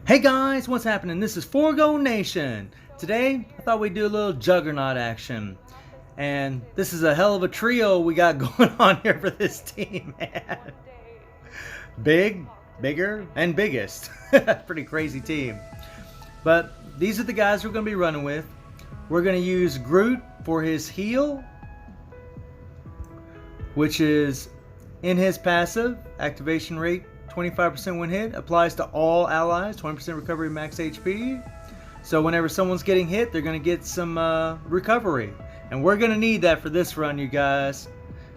Hey guys, what's happening? This is Forgo Nation. Today, I thought we'd do a little Juggernaut action. And this is a hell of a trio we got going on here for this team, man. Big, bigger, and biggest. Pretty crazy team. But these are the guys we're going to be running with. We're going to use Groot for his heal, which is in his passive, activation rate 25% when hit, applies to all allies, 20% recovery max HP. So whenever someone's getting hit, they're going to get some recovery. And we're going to need that for this run, you guys.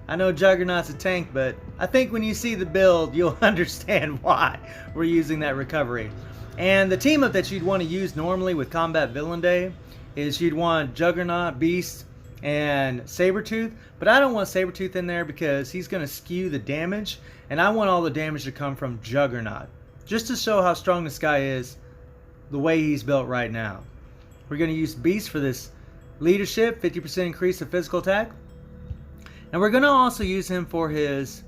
I know Juggernaut's a tank, but I think when you see the build, you'll understand why we're using that recovery. And the team up that you'd want to use normally with Combat Villain Day is you'd want Juggernaut, Beast, and Sabretooth, but I don't want Sabretooth in there because he's going to skew the damage, and I want all the damage to come from Juggernaut, just to show how strong this guy is the way he's built right now. We're going to use Beast for this leadership, 50% increase of physical attack, and we're going to also use him for his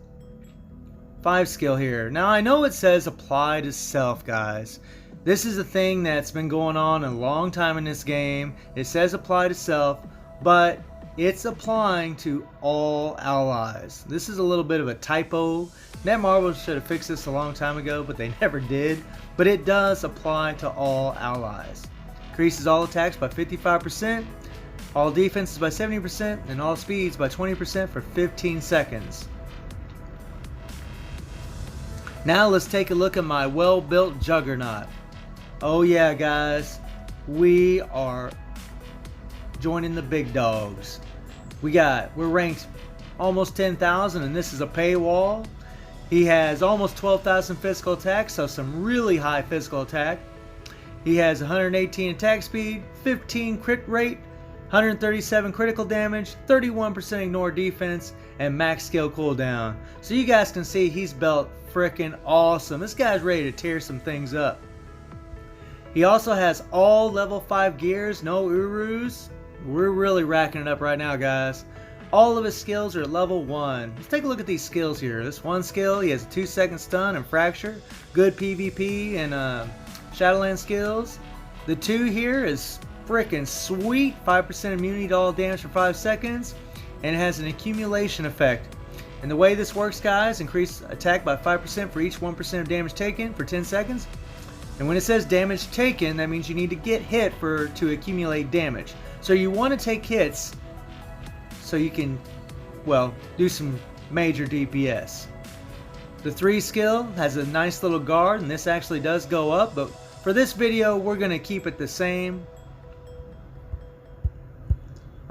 5 skill here. Now I know it says apply to self, guys. This is a thing that's been going on a long time in this game. It says apply to self, but it's applying to all allies. This is a little bit of a typo. Netmarble should have fixed this a long time ago, but they never did. But it does apply to all allies. Increases all attacks by 55%, all defenses by 70%, and all speeds by 20% for 15 seconds. Now let's take a look at my well-built Juggernaut. Oh yeah, guys, we are joining the big dogs. We're ranked almost 10,000, and this is a paywall. He has almost 12,000 physical attack, so some really high physical attack. He has 118 attack speed, 15 crit rate, 137 critical damage, 31% ignore defense, and max skill cooldown. So you guys can see he's built freaking awesome. This guy's ready to tear some things up. He also has all level 5 gears, no Urus. We're really racking it up right now, guys. All of his skills are level 1. Let's take a look at these skills here. This one skill, he has a 2-second stun and fracture. Good PvP and Shadowland skills. The 2 here is freaking sweet. 5% immunity to all damage for 5 seconds. And it has an accumulation effect. And the way this works, guys, increase attack by 5% for each 1% of damage taken for 10 seconds. And when it says damage taken, that means you need to get hit to accumulate damage. So you want to take hits so you can, well, do some major DPS. The 3 skill has a nice little guard, and this actually does go up, but for this video, we're going to keep it the same.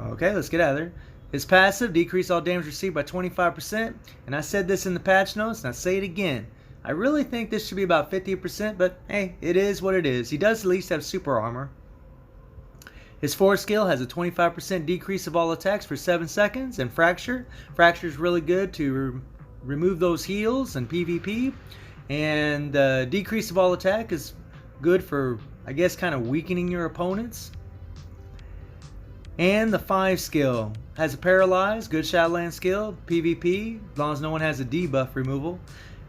Okay, let's get out of there. His passive, decrease all damage received by 25%, and I said this in the patch notes, and I say it again. I really think this should be about 50%, but hey, it is what it is. He does at least have super armor. His 4 skill has a 25% decrease of all attacks for 7 seconds, and Fracture. Fracture is really good to remove those heals and PvP. And decrease of all attack is good for, I guess, kind of weakening your opponents. And the 5 skill has a Paralyze, good Shadowland skill, PvP, as long as no one has a debuff removal.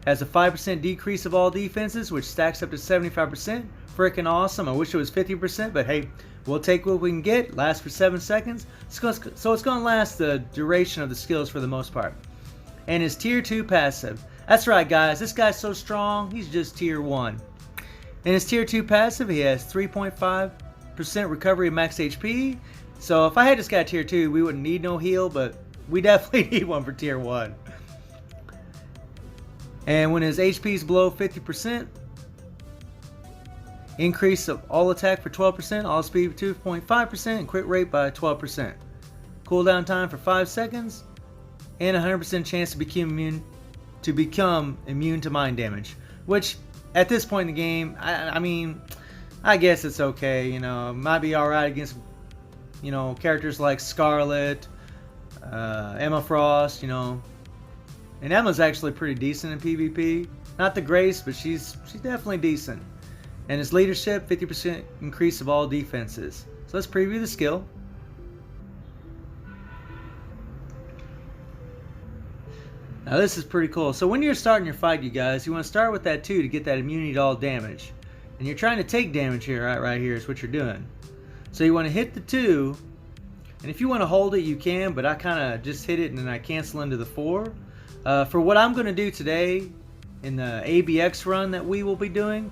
Has a 5% decrease of all defenses, which stacks up to 75%. Freaking awesome. I wish it was 50%, but hey, we'll take what we can get. Lasts for 7 seconds. So it's going to last the duration of the skills for the most part. And his tier 2 passive. That's right, guys. This guy's so strong, he's just tier 1. In his tier 2 passive, he has 3.5% recovery of max HP. So if I had this guy tier 2, we wouldn't need no heal, but we definitely need one for tier 1. And when his HP is below 50%, increase of all attack for 12%, all speed for 2.5%, and crit rate by 12%. Cooldown time for 5 seconds, and 100% chance to become immune to mind damage. Which, at this point in the game, I mean, I guess it's okay. You know, it might be alright against, you know, characters like Scarlet, Emma Frost, you know. And Emma's actually pretty decent in PvP. Not the greatest, but she's definitely decent. And his leadership, 50% increase of all defenses. So let's preview the skill. Now this is pretty cool. So when you're starting your fight, you guys, you want to start with that 2 to get that immunity to all damage. and you're trying to take damage here, right here is what you're doing. So you want to hit the 2, and if you want to hold it, you can, but I kind of just hit it and then I cancel into the 4. For what I'm going to do today in the ABX run that we will be doing,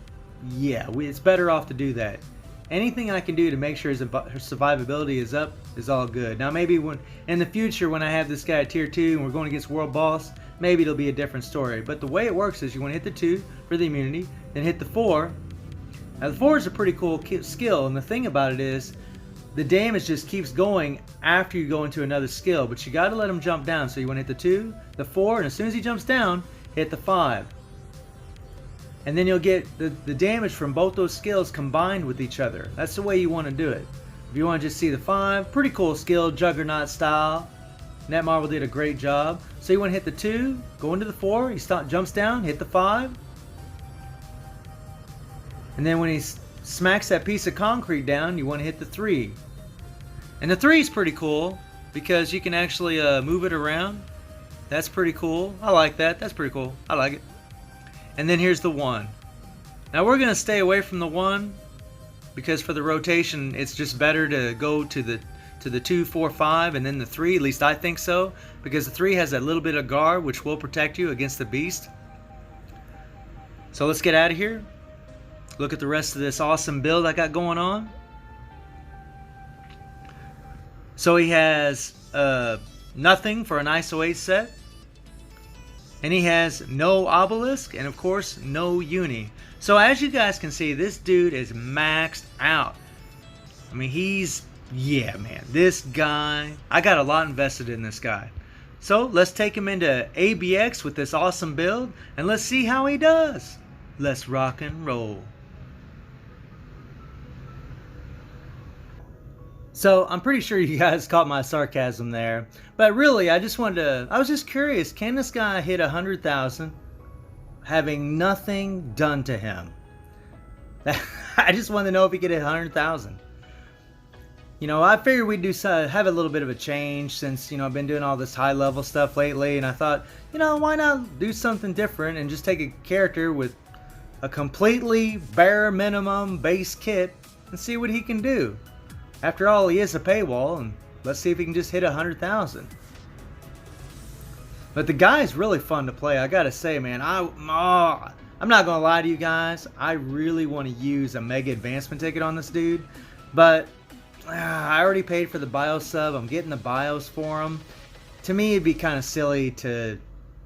yeah, it's better off to do that. Anything I can do to make sure his survivability is up is all good. Now maybe when in the future when I have this guy at tier 2 and we're going against world boss, maybe it'll be a different story. But the way it works is you want to hit the 2 for the immunity, then hit the 4. Now the 4 is a pretty cool skill, and the thing about it is the damage just keeps going after you go into another skill, but you got to let him jump down. So you want to hit the 2, the 4, and as soon as he jumps down, hit the 5. And then you'll get the damage from both those skills combined with each other. That's the way you want to do it. If you want to just see the 5, pretty cool skill, Juggernaut style. Netmarble did a great job. So you want to hit the 2, go into the 4, he jumps down, hit the 5. And then when he smacks that piece of concrete down, you want to hit the 3. And the 3 is pretty cool because you can actually move it around. That's pretty cool. I like that. That's pretty cool. I like it. And then here's the 1. Now we're going to stay away from the 1 because for the rotation it's just better to go to the 2, 4, 5 and then the 3. At least I think so, because the 3 has that little bit of guard which will protect you against the beast. So let's get out of here. Look at the rest of this awesome build I got going on. So he has nothing for an ISO 8 set. And he has no obelisk and of course no uni. So as you guys can see, this dude is maxed out. I mean, yeah man, this guy, I got a lot invested in this guy. So let's take him into ABX with this awesome build and let's see how he does. Let's rock and roll. So I'm pretty sure you guys caught my sarcasm there, but really I was just curious, can this guy hit 100,000 having nothing done to him? I just wanted to know if he could hit 100,000. You know, I figured we'd have a little bit of a change since, you know, I've been doing all this high level stuff lately, and I thought, you know, why not do something different and just take a character with a completely bare minimum base kit and see what he can do. After all, he is a paywall, and let's see if he can just hit 100,000. But the guy is really fun to play, I gotta say, man. I'm not gonna lie to you guys. I really want to use a mega advancement ticket on this dude, but I already paid for the BIOS sub. I'm getting the BIOS for him. To me, it'd be kind of silly to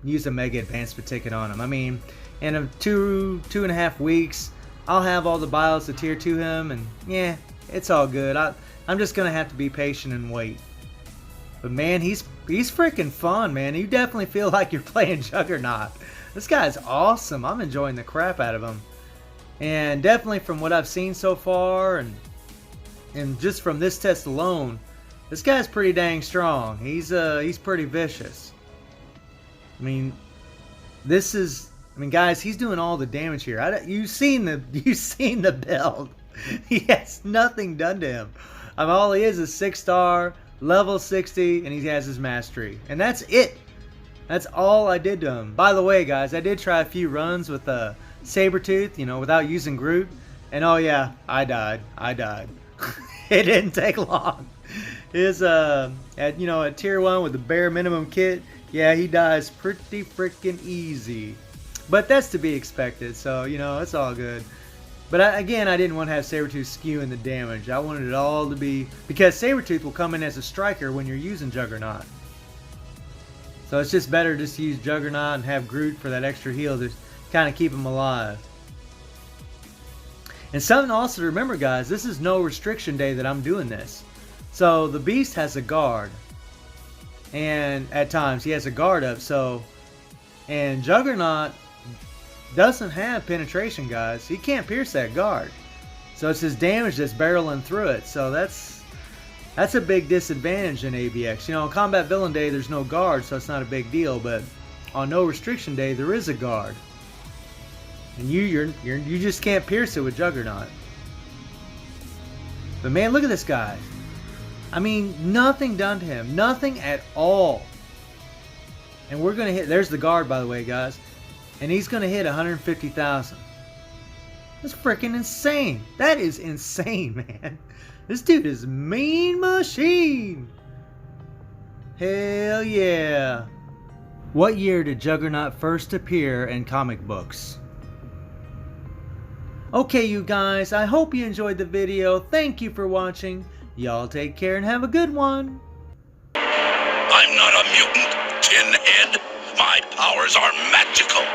use a mega advancement ticket on him. I mean, in 2.5 weeks, I'll have all the BIOS to tier 2 him, and yeah, it's all good. I'm just gonna have to be patient and wait. But man, he's freaking fun, man. You definitely feel like you're playing Juggernaut. This guy's awesome. I'm enjoying the crap out of him. And definitely from what I've seen so far, and just from this test alone, this guy's pretty dang strong. He's pretty vicious. I mean, guys, he's doing all the damage here. You've seen the build. He has nothing done to him. All he is 6-star, level 60, and he has his mastery. And that's it. That's all I did to him. By the way, guys, I did try a few runs with Sabretooth, you know, without using Groot. And oh yeah, I died. It didn't take long. His, at tier 1 with the bare minimum kit, yeah, he dies pretty freaking easy. But that's to be expected, so, you know, it's all good. But again, I didn't want to have Sabretooth skewing the damage. I wanted it all to be... Because Sabretooth will come in as a striker when you're using Juggernaut. So it's just better just to use Juggernaut and have Groot for that extra heal to kind of keep him alive. And something also to remember, guys, this is no restriction day that I'm doing this. So the Beast has a guard. And at times he has a guard up, so... And Juggernaut doesn't have penetration, guys. He can't pierce that guard. So it's his damage that's barreling through it. So that's a big disadvantage in ABX. You know, on Combat Villain Day, there's no guard, so it's not a big deal. But on No Restriction Day, there is a guard. And you just can't pierce it with Juggernaut. But man, look at this guy. I mean, nothing done to him. Nothing at all. And we're going to hit... There's the guard, by the way, guys. And he's going to hit 150,000. That's freaking insane. That is insane, man. This dude is mean machine. Hell yeah. What year did Juggernaut first appear in comic books? Okay, you guys, I hope you enjoyed the video. Thank you for watching. Y'all take care and have a good one. I'm not a mutant, Tinhead. My powers are magical.